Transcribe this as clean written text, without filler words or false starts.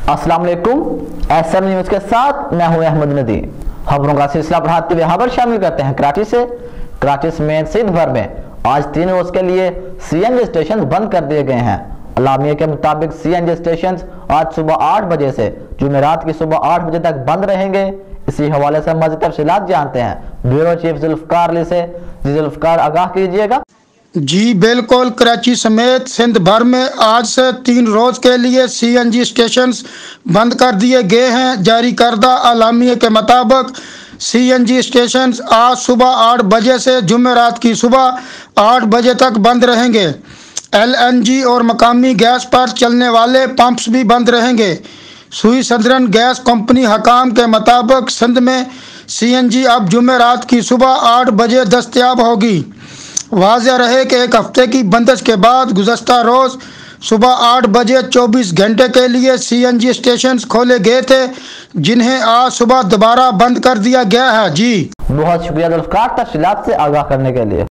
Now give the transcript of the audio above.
अस्सलाम वालेकुम। SM news के साथ मैं हूं अहमद नदी। खबरों का सिलसिला बढ़ाते हुए खबर शामिल करते हैं कराची से। कराची समेत सिंध भर में आज 3 रोज के लिए सीएनजी स्टेशन बंद कर दिए गए हैं। अलामिया के मुताबिक सीएनजी स्टेशन आज सुबह 8 बजे से जुमेरात की सुबह 8 बजे तक बंद रहेंगे। इसी हवाले से मज़ीद तफसीलात जानते हैं ब्यूरो चीफ जुल्फकार अली से। जुल्फकार, आगाह कीजिएगा। जी बिल्कुल, कराची समेत सिंध भर में आज से 3 रोज के लिए सीएनजी स्टेशन बंद कर दिए गए हैं। जारी करदा अलामिया के मुताबिक सीएनजी स्टेशन आज सुबह 8 बजे से जुमेरात की सुबह 8 बजे तक बंद रहेंगे। एलएनजी और मकामी गैस पर चलने वाले पंप्स भी बंद रहेंगे। सुई सदरन गैस कंपनी हकाम के मुताबिक सिंध में सीएनजी अब जुमेरात की सुबह 8 बजे दस्तयाब होगी। वाज़ेह रहे कि एक हफ्ते की बंदिश के बाद गुज़श्ता रोज़ सुबह 8 बजे 24 घंटे के लिए सीएनजी स्टेशन खोले गए थे, जिन्हें आज सुबह दोबारा बंद कर दिया गया है। जी बहुत शुक्रिया जुल्फकार, तफसीलात से आगाह करने के लिए।